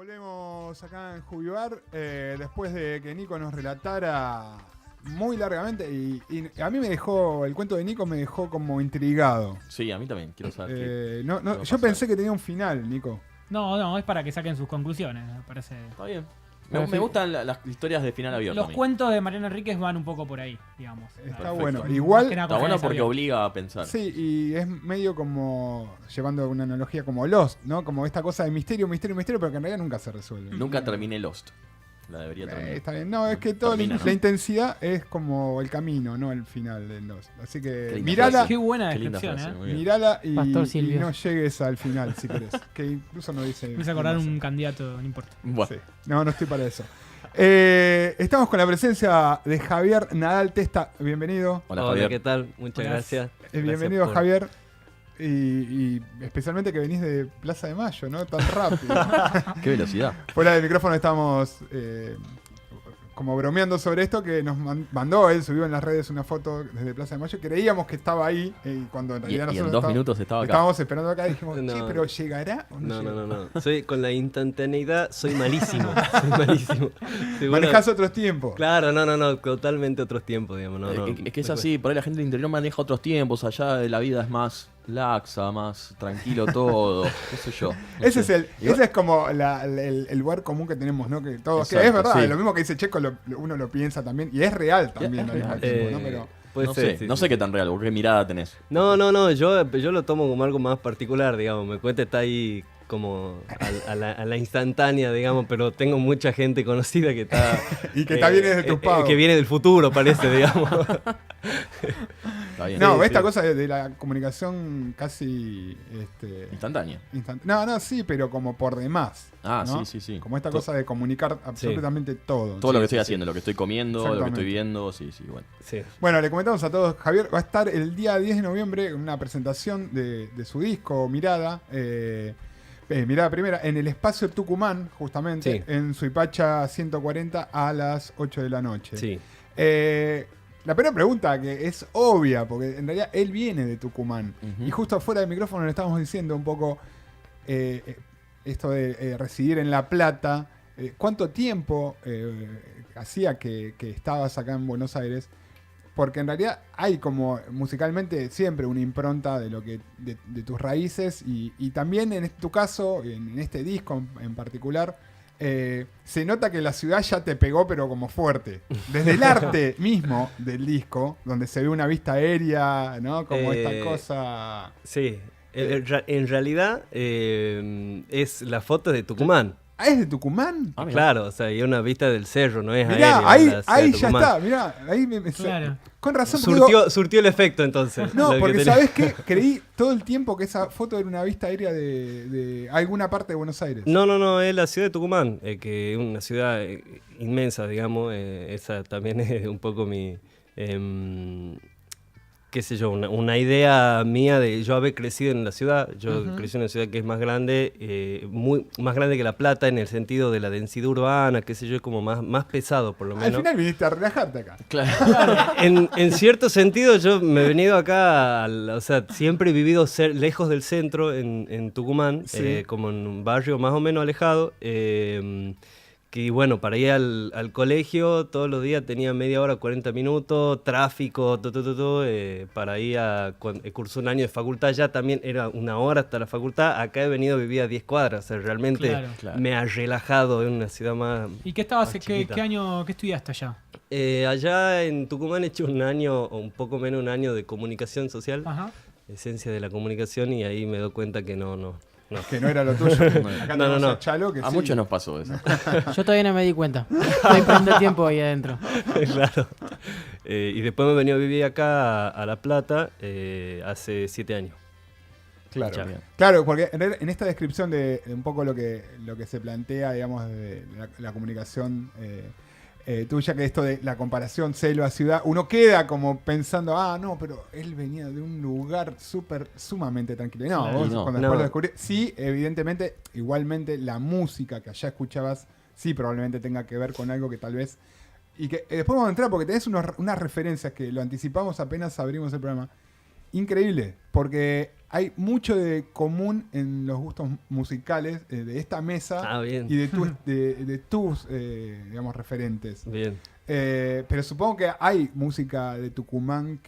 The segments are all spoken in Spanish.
Volvemos acá en Jubivar, después de que Nico nos relatara muy largamente y a mí me dejó, el cuento de Nico me dejó como intrigado. Sí, a mí también, quiero saber qué yo va a pasar. pensé que tenía un final, Nico. No, es para que saquen sus conclusiones, me parece. Está bien. Me gustan las historias de final abierto. Los cuentos de Mariano Enríquez van un poco por ahí, digamos. Está Perfecto. bueno. Igual Está bueno porque obliga a pensar. sí, y es medio como, llevando una analogía como Lost, ¿no? Como esta cosa de misterio, pero que en realidad nunca se resuelve. Nunca terminé Lost. La debería terminar. Está bien. No, es que toda Termina, la ¿no? intensidad es como el camino, no el final de Lost. Así Qué que linda mirala, frase. Qué buena Qué linda descripción, frase, muy bien. mirala Pastor y Silvio. no llegues al final si querés. Que incluso no dice. Me hizo acordar un candidato, no importa. Bueno, Sí. No estoy para eso. Estamos con la presencia de Javier Nadal Testa. Bienvenido. hola Hola, Javier. ¿qué tal? Muchas gracias. Bienvenido, por- Javier. Y especialmente que venís de Plaza de Mayo, ¿no? Tan rápido. Qué velocidad. Fuera del micrófono estamos como bromeando sobre esto, que nos mandó, él subió en las redes una foto desde Plaza de Mayo. Creíamos que estaba ahí, cuando en Y realidad en nosotros 2 minutos estaba acá. estábamos esperando acá y dijimos, No. che, pero ¿llegará o no, No, llega? no. Soy con la instantaneidad, soy malísimo. Soy malísimo. Sí, bueno, Manejás otros tiempos. Claro, no, totalmente otros tiempos, digamos. No, Es que es así, por ahí la gente del interior maneja otros tiempos, allá la vida es más laxa, más tranquilo todo, qué sé yo. no Ese sé. es como el lugar común que tenemos, ¿no? Que todos, que es Exacto, verdad, sí. lo mismo que dice Checo, uno lo piensa también, y es real también al mismo tiempo, ¿no? Pero puede No ser, sé, sí, no sí. sé qué tan real, porque qué mirada tenés. No, yo lo tomo como algo más particular, digamos. Me cuenta está ahí como a la instantánea, digamos, pero tengo mucha gente conocida que está... y que también es de tus pagos. Que viene del futuro, parece, digamos. Está bien. No, Sí, esta sí. cosa de la comunicación casi Instantánea. No, sí, pero como por demás. Ah, ¿no? sí. Como esta cosa de comunicar absolutamente todo. Todo lo que Sí, estoy sí, haciendo, lo que estoy comiendo, lo que Exactamente. estoy viendo, sí, bueno. Sí. Bueno, le comentamos a todos, Javier va a estar el día 10 de noviembre en una presentación de su disco Mirada, Mirada Primera, en el Espacio Tucumán, justamente, Sí. en Suipacha 140 a las 8 de la noche. Sí. La primera pregunta, que es obvia, porque en realidad él viene de Tucumán, Ujú. y justo afuera del micrófono le estábamos diciendo un poco esto de residir en La Plata. ¿Cuánto tiempo hacía que estabas acá en Buenos Aires? Porque en realidad hay como musicalmente siempre una impronta de lo que de tus raíces y también en tu caso, en este disco en particular, se nota que la ciudad ya te pegó pero como fuerte. Desde el arte mismo del disco, donde se ve una vista aérea, ¿no? Como esta cosa... Sí. En realidad es la foto de Tucumán. ¿Ah, es de Tucumán? Ah, mirá. Claro, o sea, y una vista del cerro, no es Mirá, aérea, ahí la ciudad de ya Tucumán. está, mirá, ahí Claro. con razón. porque digo, Surtió el efecto entonces. no, lo que porque tenía. ¿sabés qué? Creí todo el tiempo que esa foto era una vista aérea de alguna parte de Buenos Aires. No, es la ciudad de Tucumán, que es una ciudad inmensa, digamos. Esa también es un poco mi, qué sé yo, una idea mía de yo haber crecido en la ciudad. Yo crecí en una ciudad que es más grande, más grande que La Plata en el sentido de la densidad urbana, qué sé yo, es como más pesado por lo Al menos. final viniste a relajarte acá. Claro. En cierto sentido, yo me he venido acá, o sea, siempre he vivido lejos del centro en Tucumán, Sí. como en un barrio más o menos alejado. Que bueno, para ir al colegio todos los días tenía media hora, 40 minutos, tráfico, para ir cursé un año de facultad, ya también era una hora hasta la facultad. Acá he venido a vivir a 10 cuadras, o sea, realmente Claro. me ha relajado en una ciudad más. ¿Y qué estabas, más qué chiquita. año, qué estudiaste allá? Allá en Tucumán he hecho un año, o un poco menos un año de comunicación social, Ajá. esencia de la comunicación, y ahí me doy cuenta que no. Que no era lo tuyo. Acá No, tenemos no. a Chalo, que A sí. muchos nos pasó eso. Pues Yo todavía no me di cuenta. Estoy perdiendo el tiempo ahí adentro. Claro. Y después me he venido a vivir acá a La Plata hace 7 años. Claro, Ya. claro, porque en esta descripción de un poco lo que se plantea, digamos, de la comunicación tuya, que esto de la comparación selva-ciudad, uno queda como pensando, no, pero él venía de un lugar sumamente tranquilo. Y no, Claro. vos Y no. cuando No. después lo descubrí, sí, evidentemente, igualmente la música que allá escuchabas, sí probablemente tenga que ver con algo que tal vez... Y que después vamos a entrar porque tenés unas referencias que lo anticipamos apenas abrimos el programa. Increíble, porque hay mucho de común en los gustos musicales de esta mesa Bien. y de tus digamos, referentes. Bien. Pero supongo que hay música de Tucumán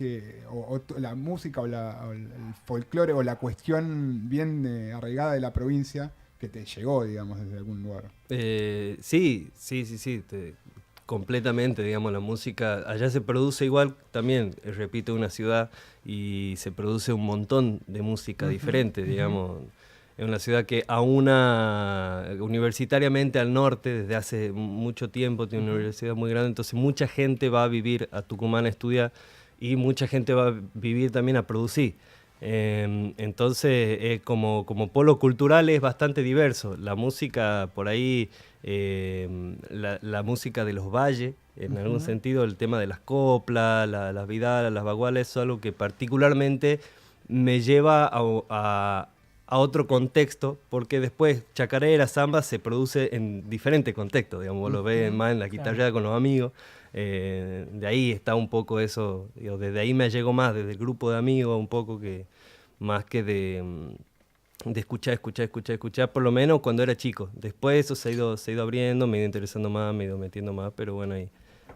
la música o el folclore o la cuestión bien arraigada de la provincia que te llegó, digamos, desde algún lugar. Sí, completamente, digamos, la música allá se produce igual también, repito, una ciudad y se produce un montón de música diferente, digamos. Es una ciudad que universitariamente al norte desde hace mucho tiempo, tiene una universidad muy grande, entonces mucha gente va a vivir a Tucumán a estudiar y mucha gente va a vivir también a producir. Entonces, como polo cultural es bastante diverso. La música por ahí, la música de los valles, en algún sentido, el tema de las coplas, las vidalas, las baguales, es algo que particularmente me lleva a otro contexto, porque después chacarera, samba se produce en diferentes contextos, digamos, vos lo ves más en la guitarra con los amigos, de ahí está un poco eso, digo, desde ahí me llegó más, desde el grupo de amigos un poco que más que de escuchar, por lo menos cuando era chico. Después eso se ha ido abriendo, me ha ido interesando más, me ha ido metiendo más, pero bueno, ahí.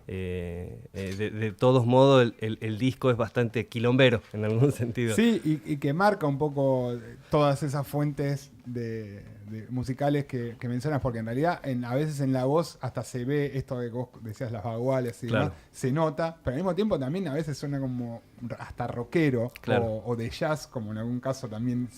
De todos modos el disco es bastante quilombero en algún sentido. Sí, y que marca un poco todas esas fuentes de musicales que mencionas, porque en realidad a veces en la voz hasta se ve esto que vos decías, las baguales y demás, se nota, pero al mismo tiempo también a veces suena como hasta rockero o de jazz, como en algún caso también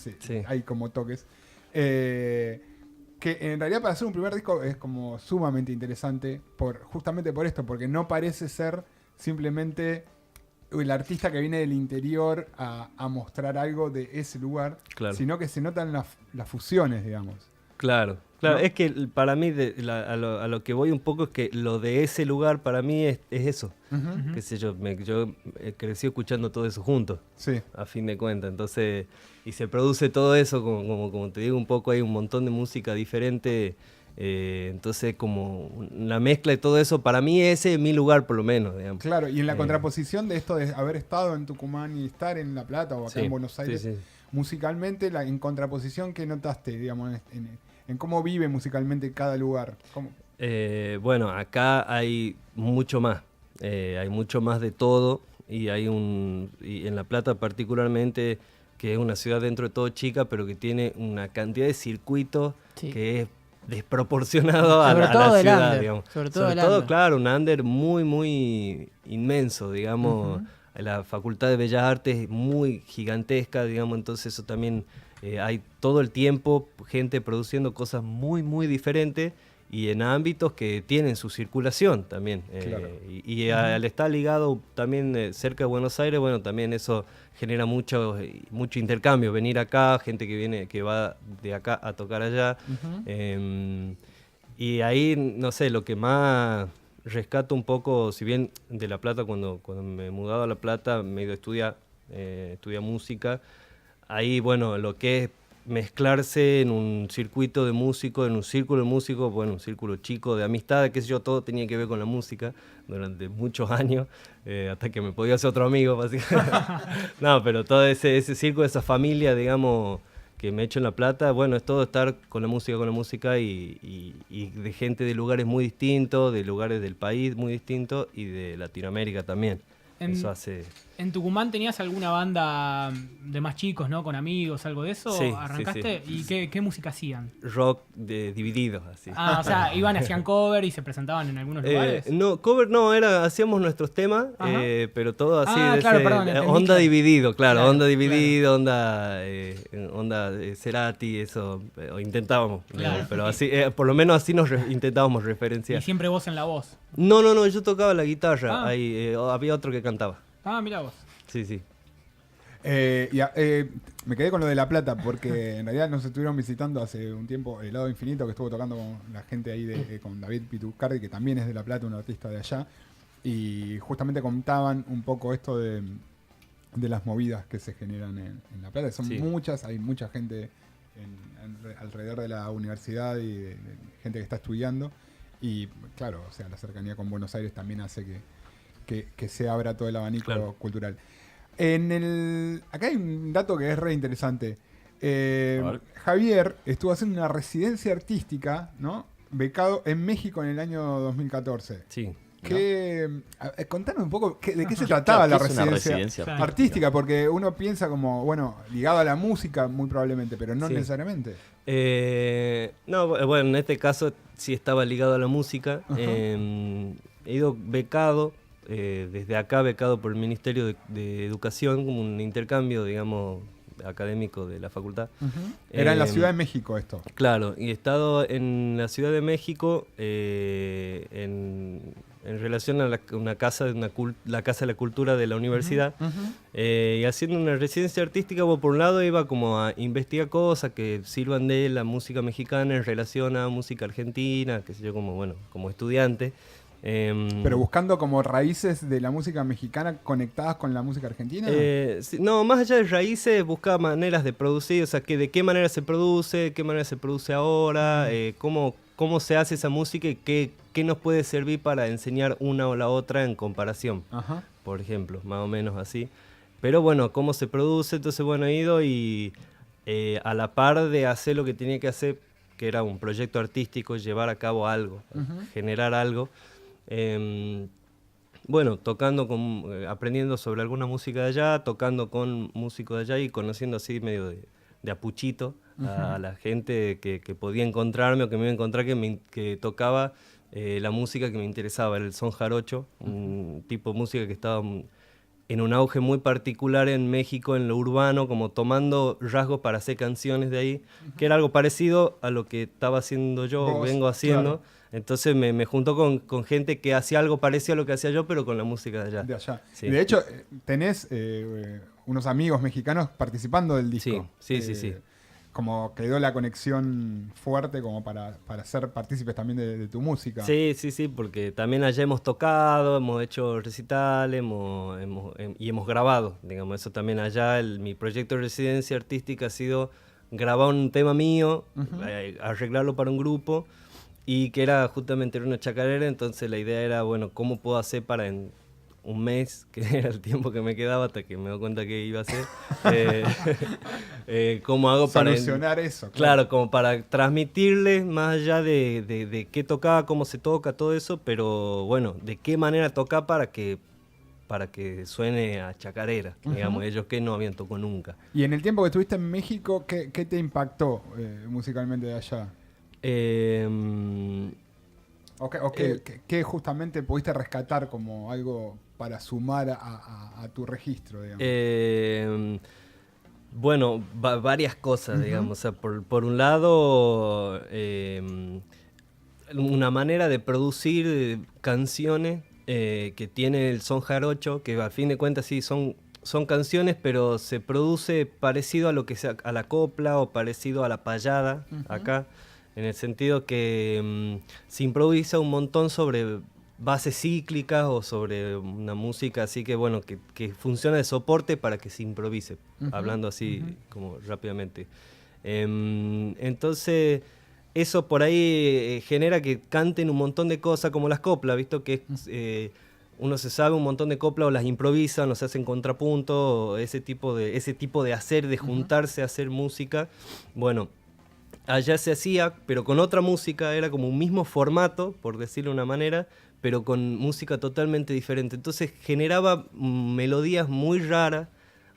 hay como toques. Que en realidad para hacer un primer disco es como sumamente interesante, justamente por esto, porque no parece ser simplemente el artista que viene del interior a mostrar algo de ese lugar, sino que se notan las fusiones, digamos. Claro, ¿No? Es que para mí a lo que voy un poco es que lo de ese lugar para mí es eso. Qué sé yo, yo crecí escuchando todo eso juntos, a fin de cuentas, entonces, y se produce todo eso, como te digo un poco, hay un montón de música diferente, entonces como la mezcla de todo eso, para mí ese es mi lugar por lo menos, digamos. Claro, y en la contraposición de esto de haber estado en Tucumán y estar en La Plata o acá en Buenos Aires, musicalmente, en contraposición, ¿qué notaste, digamos, en cómo vive musicalmente cada lugar? Bueno, acá hay mucho más de todo y y en La Plata particularmente, que es una ciudad dentro de todo chica, pero que tiene una cantidad de circuitos que es desproporcionado a la ciudad, digamos. Sobre todo, claro, un under muy, muy inmenso, digamos. La Facultad de Bellas Artes es muy gigantesca, digamos, entonces eso también hay todo el tiempo gente produciendo cosas muy, muy diferentes y en ámbitos que tienen su circulación también. Y al estar ligado también cerca de Buenos Aires, bueno, también eso genera mucho intercambio. Venir acá, gente que va de acá a tocar allá. Y ahí, no sé, lo que más rescato un poco, si bien de La Plata, cuando me he mudado a La Plata, me he ido a estudiar música. Ahí, bueno, lo que es mezclarse en un circuito de músicos, en un círculo de músicos, bueno, un círculo chico de amistad, qué sé yo, todo tenía que ver con la música durante muchos años, hasta que me podía hacer otro amigo, básicamente. No, pero todo ese círculo, esa familia, digamos, que me he hecho en La Plata, bueno, es todo estar con la música y de gente de lugares muy distintos, de lugares del país muy distintos y de Latinoamérica también. Eso hace... ¿En Tucumán tenías alguna banda de más chicos, ¿no? Con amigos, algo de eso? Sí, ¿Arrancaste? sí. ¿Y qué música hacían? Rock divididos, así. O sea, iban, hacían cover y se presentaban en algunos lugares. No, cover no, hacíamos nuestros temas, pero todo así, onda dividido, onda dividido, onda Cerati, eso, intentábamos, Claro. pero así, por lo menos así nos intentábamos referenciar. Y siempre vos en la voz. No, yo tocaba la guitarra, había otro que cantaba. Mirá vos. Sí. Me quedé con lo de La Plata porque en realidad nos estuvieron visitando hace un tiempo El Lado Infinito, que estuvo tocando con la gente ahí con David Pituscardi, que también es de La Plata, un artista de allá, y justamente contaban un poco esto de las movidas que se generan en La Plata. Son muchas, hay mucha gente alrededor de la universidad y de gente que está estudiando, y claro, o sea, la cercanía con Buenos Aires también hace que se abra todo el abanico cultural. Acá hay un dato que es re interesante. A ver. Javier estuvo haciendo una residencia artística, ¿no? Becado en México en el año 2014. Sí. Contanos un poco de qué se trataba la ¿Qué es una residencia, residencia artística, porque uno piensa como, bueno, ligado a la música muy probablemente, pero no Sí. necesariamente. No, bueno, en este caso sí estaba ligado a la música. Ajá. He ido becado, desde acá becado por el Ministerio de Educación, como un intercambio, digamos, académico de la facultad. Era en la Eh, Ciudad de México esto. Claro, y he estado en la Ciudad de México en relación a una casa, la Casa de la Cultura de la universidad, y haciendo una residencia artística. Bueno, por un lado iba como a investigar cosas que sirvan de la música mexicana en relación a música argentina, qué sé yo, como estudiante. Pero buscando como raíces de la música mexicana conectadas con la música argentina. Sí, no, más allá de raíces, buscaba maneras de producir, o sea, de qué manera se produce, ahora, cómo se hace esa música y qué nos puede servir para enseñar una o la otra en comparación, Ajá. por ejemplo, más o menos así. Pero bueno, cómo se produce, entonces bueno, he ido y a la par de hacer lo que tenía que hacer, que era un proyecto artístico, llevar a cabo algo, generar algo. Bueno, aprendiendo sobre alguna música de allá, tocando con músicos de allá y conociendo así medio de apuchito a la gente que podía encontrarme o que me iba a encontrar que tocaba la música que me interesaba, era el son jarocho, un tipo de música que estaba en un auge muy particular en México, en lo urbano, como tomando rasgos para hacer canciones de ahí, que era algo parecido a lo que estaba haciendo yo, Vos, vengo haciendo. claro. Entonces me juntó con gente que hacía algo parecido a lo que hacía yo, pero con la música de allá. De allá. Sí. Y de hecho, tenés unos amigos mexicanos participando del disco. Sí. Como quedó la conexión fuerte como para ser partícipes también de tu música. Sí, porque también allá hemos tocado, hemos hecho recitales, y hemos grabado, digamos, eso también allá. Mi proyecto de residencia artística ha sido grabar un tema mío, arreglarlo para un grupo, y que era justamente una chacarera. Entonces la idea era, bueno, ¿cómo puedo hacer para en un mes, que era el tiempo que me quedaba hasta que me di cuenta que iba a hacer, cómo hago para solucionar eso? Claro, como para transmitirles más allá de qué tocaba, cómo se toca, todo eso, pero bueno, de qué manera tocar para que suene a chacarera, digamos, ellos que no habían tocado nunca. Y en el tiempo que estuviste en México, ¿qué te impactó musicalmente de allá? ¿Qué justamente pudiste rescatar como algo para sumar a tu registro, digamos? Bueno, varias cosas, digamos. O sea, por un lado, una manera de producir canciones que tiene el son jarocho, que a fin de cuentas sí son canciones, pero se produce parecido a lo que sea, a la copla o parecido a la payada acá, en el sentido que se improvisa un montón sobre bases cíclicas o sobre una música así que, bueno, que funciona de soporte para que se improvise, hablando así como rápidamente. Entonces, eso por ahí genera que canten un montón de cosas como las coplas, ¿visto? Que uno se sabe un montón de coplas o las improvisa, o se hacen contrapunto, o ese tipo de hacer, de juntarse a hacer música. Bueno, allá se hacía, pero con otra música, era como un mismo formato, por decirlo de una manera, pero con música totalmente diferente. Entonces generaba melodías muy raras,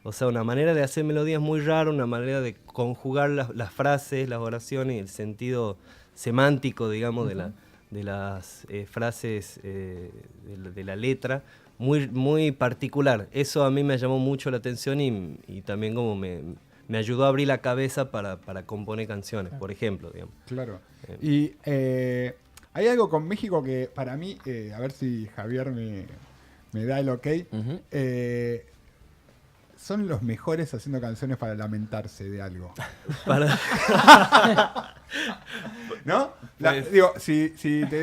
o sea, una manera de hacer melodías muy rara, una manera de conjugar las frases, las oraciones y el sentido semántico, digamos, de las frases de la letra, muy, muy particular. Eso a mí me llamó mucho la atención y también como me ayudó a abrir la cabeza para componer canciones, por ejemplo, digamos. Claro. Y hay algo con México que para mí, a ver si Javier me da el ok, son los mejores haciendo canciones para lamentarse de algo. ¿No? Digo, si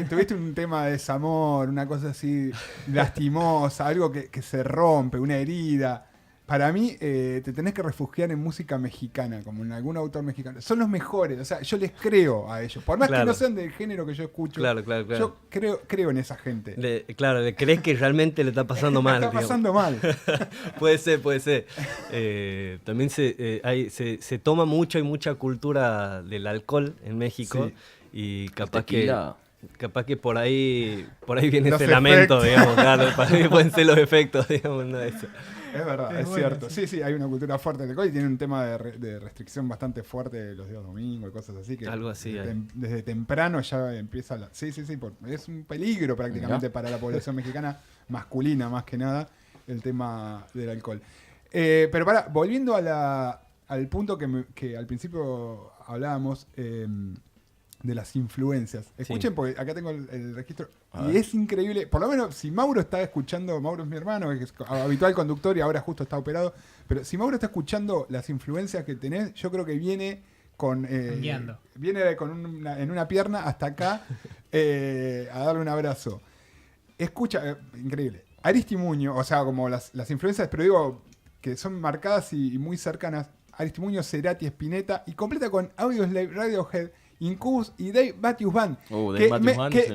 tuviste un tema de desamor, una cosa así lastimosa, algo que se rompe, una herida, para mí te tenés que refugiar en música mexicana, como en algún autor mexicano. Son los mejores, o sea, yo les creo a ellos. Por más que no sean del género que yo escucho, yo creo en esa gente. ¿Le crees que realmente le está pasando mal? Está pasando mal. Puede ser. También se toma mucho, hay mucha cultura del alcohol en México. Sí. Y capaz que por ahí viene Los ese lamento, efectos. digamos, claro, para mí pueden ser los efectos, digamos, no eso. Es verdad, es bueno, cierto. Sí, hay una cultura fuerte del alcohol y tiene un tema de restricción bastante fuerte los días domingos y cosas así. Que Algo así desde temprano ya empieza es un peligro prácticamente para la población mexicana, masculina más que nada, el tema del alcohol. Pero volviendo al punto que al principio hablábamos, de las influencias. Escuchen, porque acá tengo el registro. Y es increíble. Por lo menos, si Mauro está escuchando, Mauro es mi hermano, que es habitual conductor y ahora justo está operado. Pero si Mauro está escuchando las influencias que tenés, yo creo que viene con. Viene en una pierna hasta acá a darle un abrazo. Escucha, increíble. Aristimuño, o sea, como las influencias, pero digo que son marcadas y muy cercanas. Aristimuño, Cerati, Spinetta y completa con Audioslave, Radiohead, Incubus y Dave Matthews Band.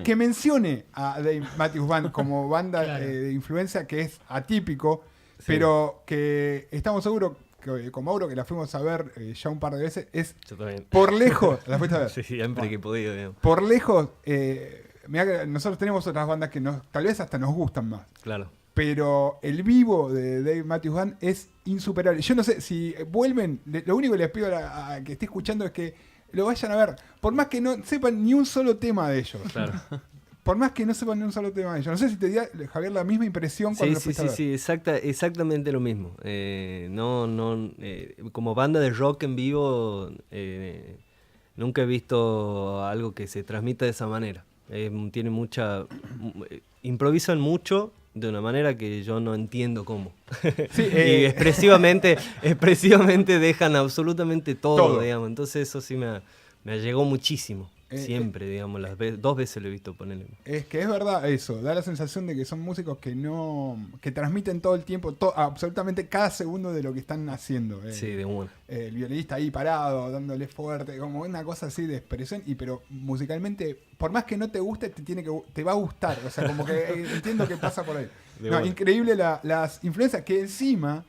Que mencione a Dave Matthews Band como banda de influencia, que es atípico, pero que estamos seguros que con Mauro, que la fuimos a ver ya un par de veces, es por lejos. ¿La fuiste a ver? Sí, siempre que he podido, digamos. Por lejos, mirá que nosotros tenemos otras bandas que tal vez hasta nos gustan más. Claro. Pero el vivo de Dave Matthews Band es insuperable. Yo no sé, si vuelven, lo único que les pido a que esté escuchando es que lo vayan a ver. Por más que no sepan ni un solo tema de ellos. Claro. Por más que no sepan ni un solo tema de ellos. No sé si te dio, Javier, la misma impresión cuando lo fuiste a ver. Sí, exactamente lo mismo. Como banda de rock en vivo, nunca he visto algo que se transmita de esa manera. Tiene improvisan mucho de una manera que yo no entiendo cómo. Sí, y expresivamente dejan absolutamente todo, digamos. Entonces eso sí me llegó muchísimo. Siempre, digamos, 2 veces lo he visto ponerle. Es que es verdad eso, da la sensación de que son músicos que transmiten todo el tiempo, absolutamente cada segundo de lo que están haciendo. Sí, de una. El violinista ahí parado, dándole fuerte, como una cosa así de expresión, pero musicalmente, por más que no te guste, te va a gustar. O sea, como que entiendo que pasa por ahí. Increíble las influencias que encima,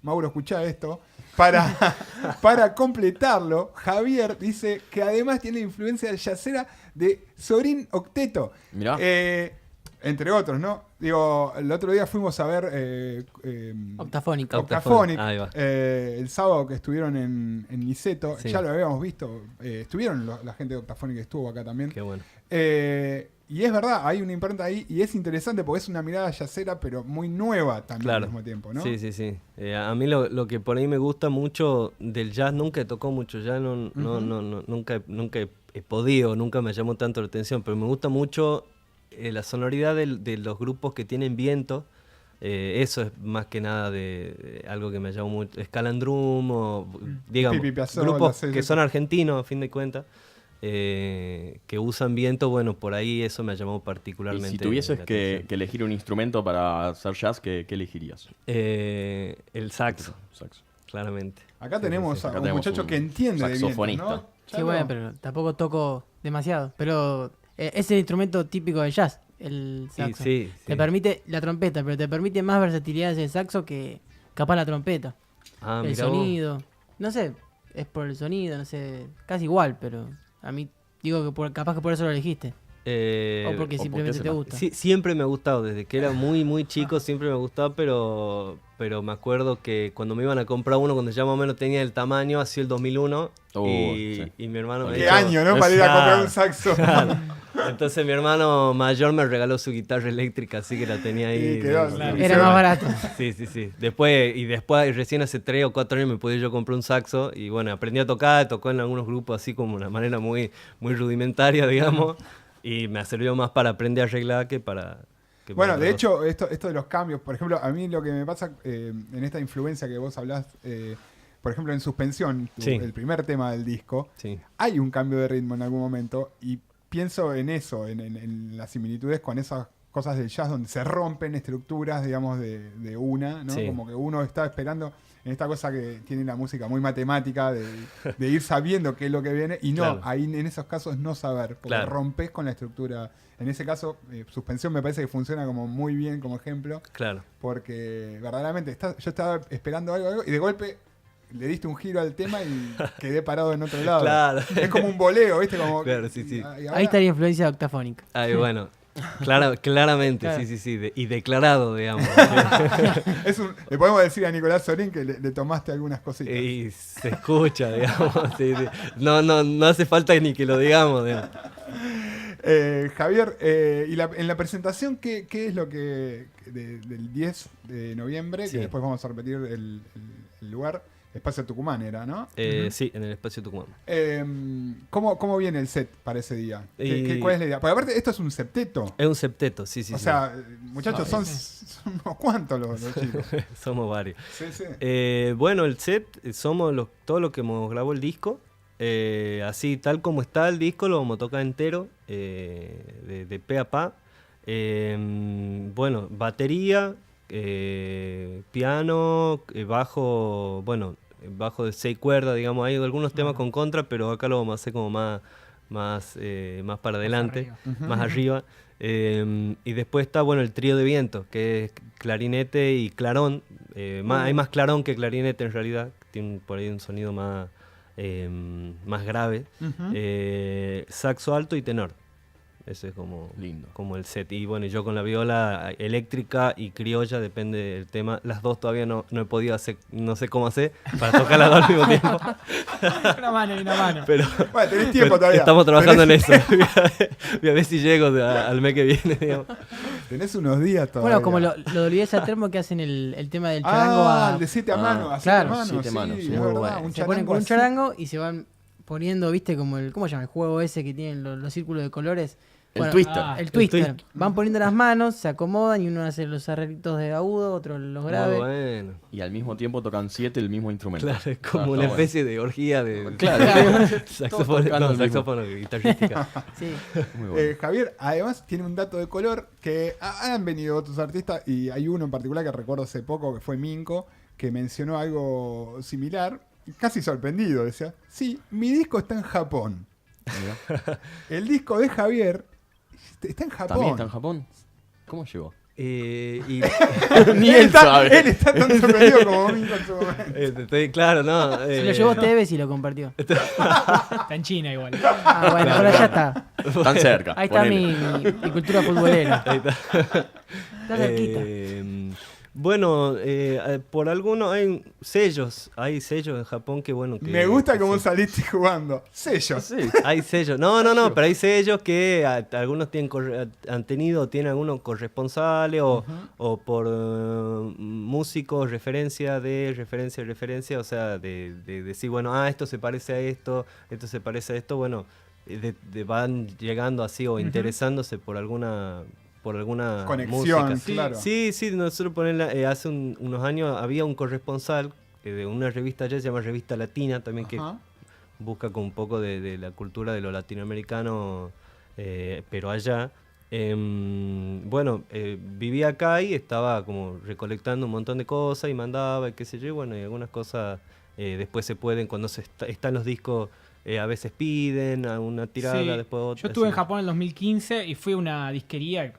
Mauro, escuchá esto. Para completarlo, Javier dice que además tiene influencia jazzera de Sorin Octeto. Mirá. Entre otros, ¿no? Digo, el otro día fuimos a ver Octafónica. Ahí va. El sábado que estuvieron en Niceto. Sí. Ya lo habíamos visto. Estuvieron la gente de Octafónica, estuvo acá también. Qué bueno. Y es verdad, hay una impronta ahí y es interesante porque es una mirada jazzera, pero muy nueva también al mismo tiempo, ¿no? Sí. A mí lo que por ahí me gusta mucho del jazz, nunca he tocado mucho jazz, nunca he podido, nunca me llamó tanto la atención, pero me gusta mucho la sonoridad de los grupos que tienen viento. Eso es más que nada de algo que me llamó mucho. Scalandrum o, digamos, grupos que son argentinos, a fin de cuentas. Que usan viento, bueno, por ahí eso me ha llamado particularmente. Y si tuvieses que elegir un instrumento para hacer jazz, ¿qué elegirías? El saxo, claramente. Acá tenemos a un muchacho que entiende de saxofonista. viento, ¿no? Sí, bueno, pero tampoco toco demasiado. Pero es el instrumento típico del jazz, el saxo. Sí. Te permite la trompeta, pero te permite más versatilidad el saxo que capaz la trompeta. El sonido. No sé, es por el sonido, no sé, casi igual, pero a mí digo que capaz que por eso lo elegiste. O porque simplemente te gusta. Sí, siempre me ha gustado, desde que era muy, muy chico siempre me ha gustado, pero me acuerdo que cuando me iban a comprar uno, cuando ya más o menos tenía el tamaño, así el 2001, y mi hermano me ¿Qué dijo... año, no? Para ir a comprar un saxo. Claro. Entonces mi hermano mayor me regaló su guitarra eléctrica, así que la tenía ahí. Era más barato. Sí. Después, recién hace 3 o 4 años me pude yo comprar un saxo, y bueno, aprendí a tocar, tocó en algunos grupos así como de una manera muy, muy rudimentaria, digamos. Y me ha servido más para aprender a arreglar que para... Bueno, de hecho, esto de los cambios, por ejemplo, a mí lo que me pasa en esta influencia que vos hablás, por ejemplo, en Suspensión, el primer tema del disco, hay un cambio de ritmo en algún momento y pienso en eso, en las similitudes con esas cosas del jazz donde se rompen estructuras, digamos, de una, ¿no? Sí. Como que uno está esperando en esta cosa que tiene la música muy matemática, de ir sabiendo qué es lo que viene, y no, Claro. ahí en esos casos no saber, porque Claro. rompes con la estructura. En ese caso, Suspensión me parece que funciona como muy bien como ejemplo, Claro. porque verdaderamente yo estaba esperando algo, y de golpe le diste un giro al tema y quedé parado en otro lado. Claro. Es como un voleo, ¿viste? Como, Claro, sí, sí. y ahora- Ahí está la influencia octafónica. Ay, bueno. Claramente, Claro. sí. Y declarado, digamos. le podemos decir a Nicolás Sorín que le tomaste algunas cositas. Y se escucha, digamos. Sí. No hace falta ni que lo digamos, digamos. Javier, y en la presentación, ¿qué es lo que del 10 de noviembre, Sí. que después vamos a repetir el lugar, Espacio Tucumán era, ¿no? Sí, en el espacio Tucumán. ¿Cómo viene el set para ese día? Y- ¿Cuál es la idea? Porque aparte esto es un septeto. Es un septeto, sí. O sea, muchachos, son unos cuantos los chicos. Somos varios. Sí, sí. Bueno, el set, somos todos los que hemos grabado el disco. Así, tal como está el disco, lo vamos a tocar entero, de pe a pa. Bueno, batería, piano, bajo de 6 cuerdas, digamos. Hay algunos temas con contra, pero acá lo vamos a hacer como más para adelante, arriba. más arriba. Y después está, bueno, el trío de viento, que es clarinete y clarón. Hay más clarón que clarinete en realidad. Tiene por ahí un sonido más grave. Saxo alto y tenor. Ese es Lindo. como el set. Y bueno, yo con la viola eléctrica y criolla, depende del tema. Las dos todavía no he podido hacer, no sé cómo hacer, para tocar las dos al mismo tiempo. Una mano y una mano. Pero Bueno, tenés tiempo todavía. estamos trabajando en eso. Voy a ver si llego al mes que viene, digamos. Tenés unos días todavía. Bueno, como lo de Olivia Termo que hacen el tema del charango el de 7 a mano. A claro, 7 7 manos, sí, sí. es Muy verdad. bueno. Un se ponen con un así. charango y se van poniendo, viste, como ¿cómo se llama? El juego ese que tienen los círculos de colores. El Twister. El Twister. Twister. Van poniendo las manos, se acomodan y uno hace los arreglitos de agudo, otro los graves. Muy bueno. Y al mismo tiempo tocan 7 el mismo instrumento. Claro, es como Está una bueno. especie de orgía de Claro. saxofón, tocando el mismo. saxofón, guitarrística. Sí. Muy bueno. Javier, además tiene un dato de color que han venido otros artistas y hay uno en particular que recuerdo hace poco que fue Minco, que mencionó algo similar, casi sorprendido, decía, sí, mi disco está en Japón. Mirá. El disco de Javier está en Japón. ¿También está en Japón? ¿Cómo llegó? Y Ni él sabe. Él está tan sorprendido como Minco en su momento. estoy claro, ¿no? Se lo llevó Tevez y lo compartió. Está en China igual. Ah, bueno, ahora ya está. Tan cerca. Ahí está ponele. mi cultura futbolera. Ahí está. Está cerquita. Bueno, por algunos hay sellos en Japón que bueno. Me gusta que cómo sí. saliste jugando. Sellos. Sí. Hay sellos. No, pero hay sellos que algunos han tenido, tienen algunos corresponsales o por músicos, referencia, o sea, de decir, bueno, esto se parece a esto se parece a esto, bueno, van llegando así o interesándose por alguna Conexión, música. claro. Sí, nosotros hace unos años había un corresponsal de una revista allá, se llama Revista Latina, también que Ajá. busca con un poco de la cultura de lo latinoamericano, pero allá. Vivía acá y estaba como recolectando un montón de cosas y mandaba, y qué sé yo, y bueno, y algunas cosas después se pueden, cuando están los discos, a veces piden a una tirada, Sí, después otra. yo estuve en así. Japón en el 2015 y fui a una disquería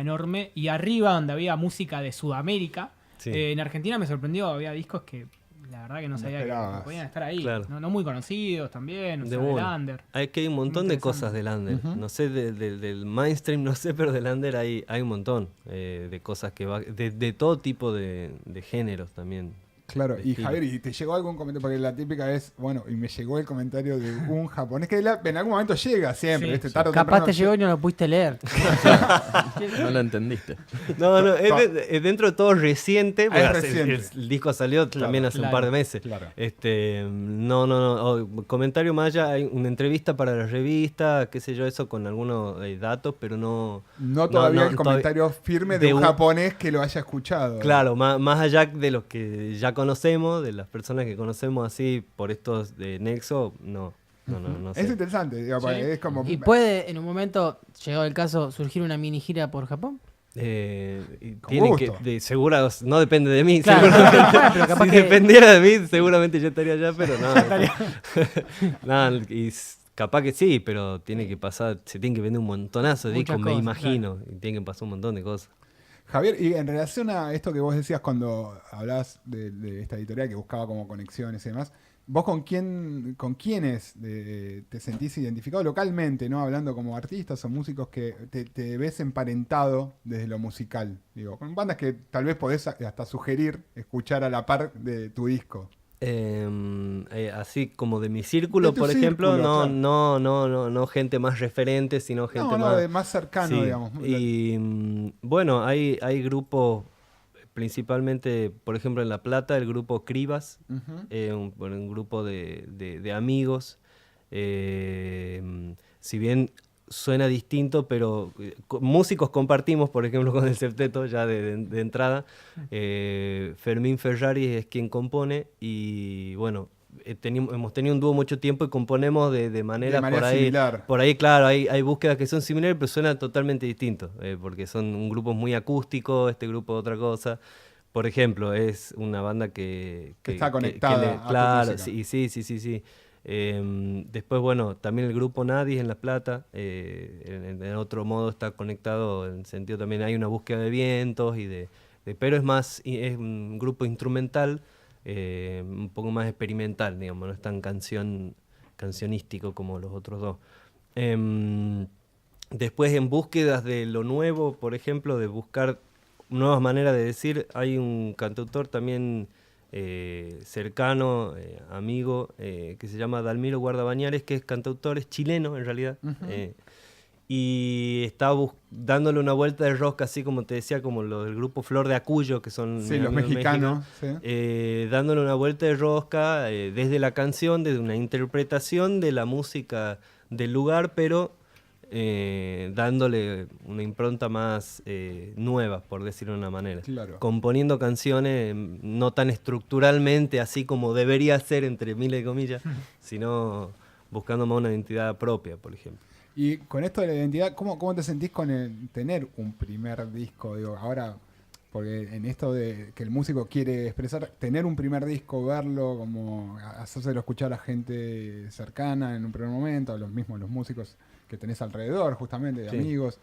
enorme, y arriba donde había música de Sudamérica, Sí. en Argentina me sorprendió, había discos que la verdad que no sabía que esperabas. podían estar ahí. Claro. No muy conocidos también, o De sea, una. del under. Hay que hay un montón Muy de cosas del under. No sé, del mainstream, no sé, pero del under hay un montón de cosas que va. De todo tipo de géneros también. Claro, y Estilo. Javier, ¿y te llegó algún comentario? Porque la típica es, bueno, y me llegó el comentario de un japonés que en algún momento llega siempre, Sí, ¿viste? sí. Tarde o Capaz temprano te llegó y no lo pudiste leer. No lo entendiste. No, es dentro de todo reciente. Es Bueno, reciente. El disco salió también hace un claro. par de meses. Claro. No. Comentario más allá, hay una entrevista para la revista, qué sé yo, eso con algunos datos, pero no. No todavía el todavía- comentario firme de de un un- japonés que lo haya escuchado. Claro, más allá de los que ya conocemos, de las personas que conocemos así por estos de Nexo, no sé. Es interesante, digo, Sí. porque es como... Y puede, en un momento, llegado el caso, surgir una mini gira por Japón. Tienen que, seguro, no depende de mí. Claro, pero capaz si que... dependiera de mí, seguramente yo estaría allá, pero no. No, y capaz que sí, pero tiene que pasar, se tiene que vender un montonazo de discos, me imagino. Claro. Y tiene que pasar un montón de cosas. Javier, y en relación a esto que vos decías cuando hablabas de esta editorial que buscaba como conexiones y demás, ¿vos con quiénes te sentís identificado localmente, ¿no? Hablando como artistas o músicos que te ves emparentado desde lo musical? Digo, con bandas que tal vez podés hasta sugerir escuchar a la par de tu disco. Así como de mi círculo, por ejemplo, claro. No gente más referente, sino gente más cercano, sí. Digamos. Y bueno, hay grupos, principalmente, por ejemplo, en La Plata, el grupo Cribas, un grupo de amigos. Si bien suena distinto, pero músicos compartimos, por ejemplo, con el septeto ya de entrada. Fermín Ferrari es quien compone y bueno, hemos tenido un dúo mucho tiempo y componemos de manera por ahí similar. Por ahí, claro, hay búsquedas que son similares, pero suenan totalmente distintos, porque son un grupo muy acústico, este grupo otra cosa. Por ejemplo, es una banda que está conectada claro, sí. Después, bueno, también el grupo Nadie en La Plata, en otro modo está conectado, en el sentido también hay una búsqueda de vientos, pero es un grupo instrumental, un poco más experimental, digamos, no es tan cancionístico como los otros dos. Después, en búsquedas de lo nuevo, por ejemplo, de buscar nuevas maneras de decir, hay un cantautor también cercano, amigo, que se llama Dalmiro Guardabañares, que es cantautor, es chileno en realidad, y está dándole una vuelta de rosca, así como te decía, como los del grupo Flor de Acuyo, que son los mexicanos, dándole una vuelta de rosca desde la canción, desde una interpretación de la música del lugar, pero dándole una impronta más nueva, por decirlo de una manera. Claro. Componiendo canciones no tan estructuralmente así como debería ser, entre miles de comillas, sino buscando más una identidad propia, por ejemplo. Y con esto de la identidad, ¿cómo te sentís con tener un primer disco? Digo, ahora, porque en esto de que el músico quiere expresar, tener un primer disco, verlo, como hacérselo escuchar a la gente cercana en un primer momento, a los músicos que tenés alrededor, justamente, de amigos.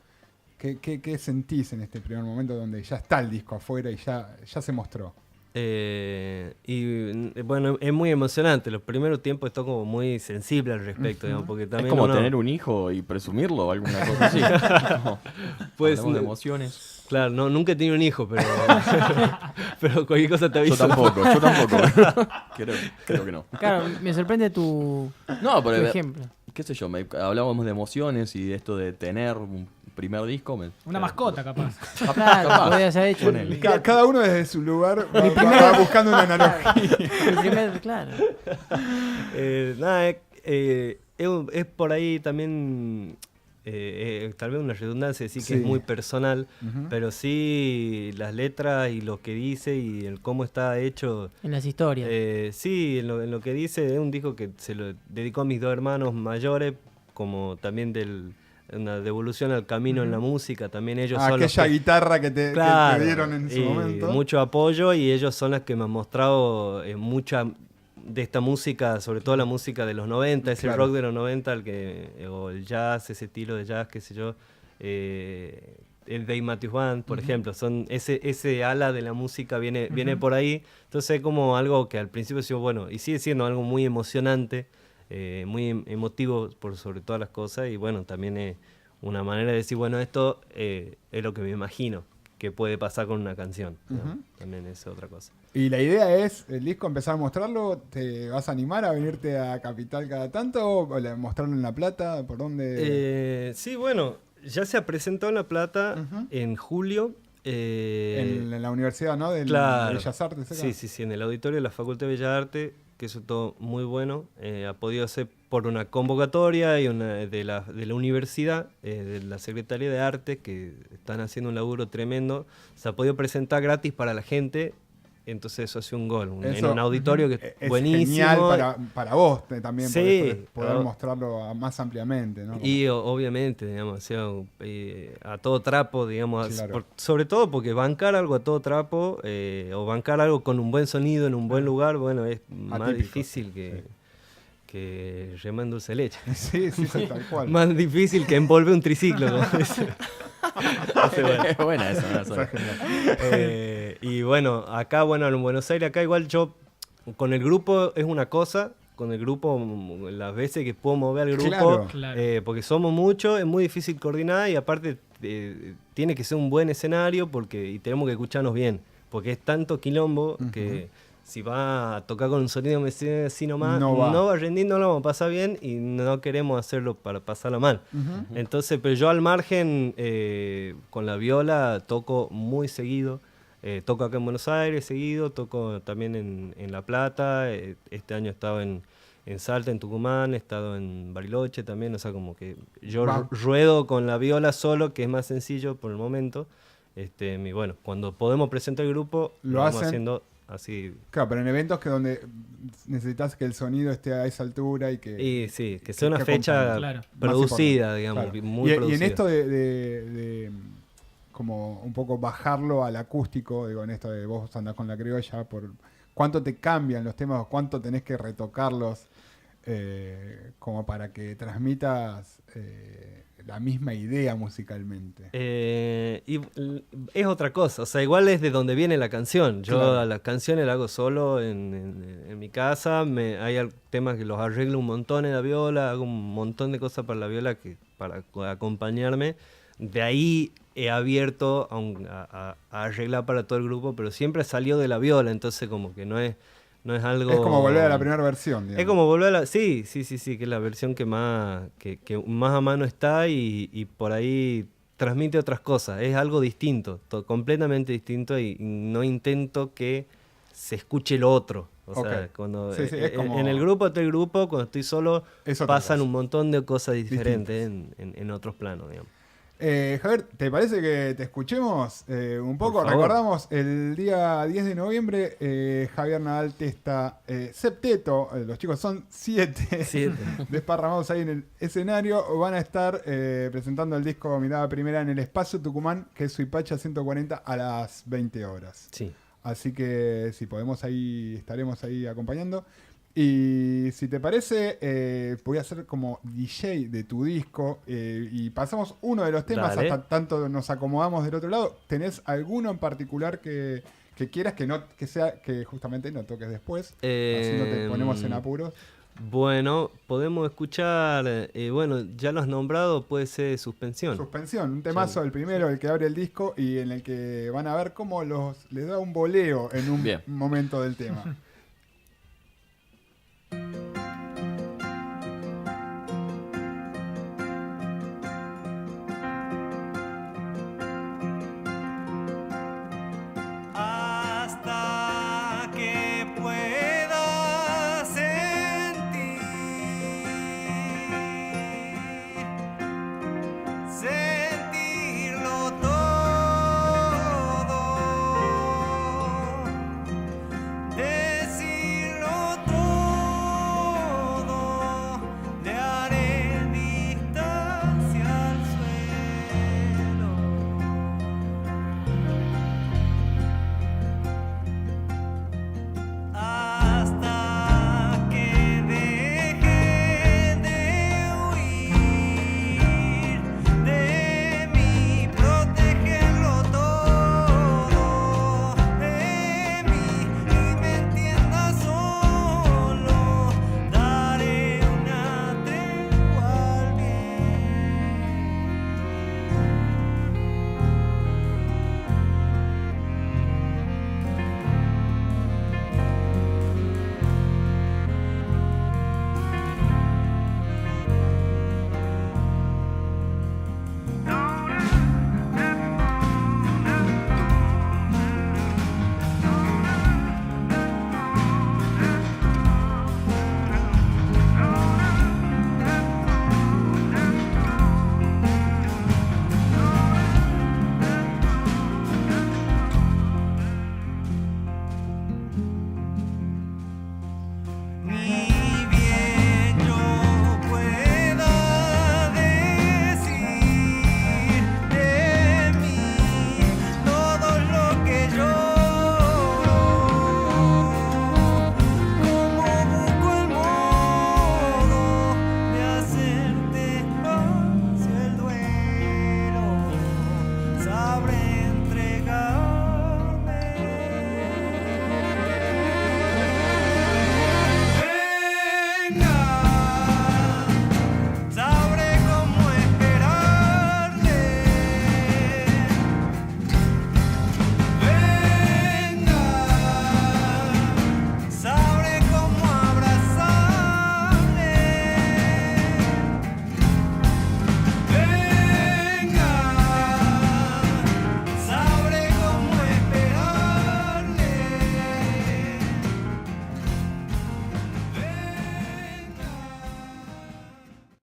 ¿Qué sentís en este primer momento donde ya está el disco afuera y ya se mostró? Y bueno, es muy emocionante. Los primeros tiempos estoy como muy sensible al respecto, digamos, porque también es como tener un hijo y presumirlo o alguna cosa así. No, pues, de emociones. Claro, no, nunca he tenido un hijo, pero pero cualquier cosa te aviso. Yo tampoco. creo que no. Claro, me sorprende tu ejemplo. Qué sé yo, hablábamos de emociones y de esto de tener un primer disco. Una mascota, capaz. Claro, podías haber hecho. Cada uno desde su lugar va buscando una analogía. Claro. Es por ahí también, tal vez una redundancia decir que es muy personal, pero sí las letras y lo que dice y el cómo está hecho. En las historias. Sí, en lo que dice, es un disco que se lo dedicó a mis dos hermanos mayores, como también una devolución al camino en la música. También ellos son aquella guitarra que te dieron en su momento. Mucho apoyo, y ellos son las que me han mostrado mucha de esta música, sobre todo la música de los 90, ese rock de los 90, o el jazz, ese estilo de jazz, qué sé yo. El Dave Matthews Band, por ejemplo, son ese ala de la música viene por ahí. Entonces es como algo que al principio decimos, bueno, y sigue siendo algo muy emocionante, muy emotivo por sobre todas las cosas, y bueno, también es una manera de decir, bueno, esto es lo que me imagino que puede pasar con una canción, ¿no? También es otra cosa. Y la idea es, el disco, empezar a mostrarlo. ¿Te vas a animar a venirte a Capital cada tanto? ¿O mostrarlo en La Plata? ¿Por dónde? Sí, bueno, ya se ha presentado en La Plata en julio. En la universidad, ¿no? De Bellas Artes. Sí, en el auditorio de la Facultad de Bellas Artes, que eso es todo muy bueno. Ha podido ser por una convocatoria y de la universidad, de la Secretaría de Arte, que están haciendo un laburo tremendo. Se ha podido presentar gratis para la gente, entonces eso hace un gol. En Eso un auditorio que es buenísimo. Genial para vos también, Sí, poder mostrarlo más ampliamente, ¿no? Y obviamente, digamos, o sea, a todo trapo, digamos, Sí, claro. sobre todo porque bancar algo a todo trapo o bancar algo con un buen sonido en un buen lugar, bueno, es más Atípico, difícil que remar dulce de leche. Sí, tal cual. Más difícil que envolver un triciclo. Como dice. Es buena esa, ¿no? Está genial. Y bueno, acá, bueno, en Buenos Aires, acá igual yo, con el grupo es una cosa, con el grupo, las veces que puedo mover al grupo, Claro. porque somos muchos, es muy difícil coordinar y aparte tiene que ser un buen escenario y tenemos que escucharnos bien, porque es tanto quilombo que si va a tocar con un sonido así nomás, No va. no va a rendir, no lo vamos a pasar bien y no queremos hacerlo para pasarla mal. Entonces, pero yo al margen, con la viola toco muy seguido. Toco acá en Buenos Aires seguido, toco también en La Plata, este año he estado en Salta, en Tucumán, he estado en Bariloche también, o sea, como que yo ruedo con la viola solo, que es más sencillo por el momento. Y bueno, cuando podemos presentar el grupo, lo vamos haciendo así. Claro, pero en eventos que donde necesitas que el sonido esté a esa altura y que... Y sí, que sea una fecha Claro. producida, digamos, Claro. muy producida. Y en esto de como un poco bajarlo al acústico, digo, en esto de vos andás con la criolla, por cuánto te cambian los temas, cuánto tenés que retocarlos, como para que transmitas la misma idea musicalmente. Y es otra cosa, o sea, igual es de donde viene la canción. Yo Claro. a las canciones las hago solo en mi casa, hay temas que los arreglo un montón en la viola, hago un montón de cosas para la viola para acompañarme. De ahí he abierto a arreglar para todo el grupo, pero siempre salió de la viola, entonces como que no es algo... Es como volver a la primera versión, digamos. Es como volver a la... Sí, que es la versión que más a mano está y por ahí transmite otras cosas. Es algo distinto, completamente distinto y no intento que se escuche lo otro. O sea, cuando Sí, es como... en el grupo, estoy grupo, cuando estoy solo Es otra pasan cosa. un montón de cosas diferentes en otros planos, digamos. Javier, ¿te parece que te escuchemos un poco? Por favor. Recordamos el día 10 de noviembre, Javier Nadal Testa, septeto, los chicos son 7 desparramados ahí en el escenario, van a estar presentando el disco Mirada Primera en el Espacio Tucumán, que es Suipacha 140 a las 20 horas. Sí. Así que si podemos ahí, estaremos ahí acompañando. Y si te parece, voy a ser como DJ de tu disco y pasamos uno de los temas. Dale. Hasta tanto nos acomodamos del otro lado. ¿Tenés alguno en particular que quieras que justamente no toques después? Así no te ponemos en apuros. Bueno, podemos escuchar, bueno, ya lo has nombrado, puede ser Suspensión. Suspensión, un temazo, el primero, el que abre el disco y en el que van a ver cómo les da un voleo en un Bien. momento del tema. Hasta que pueda sentir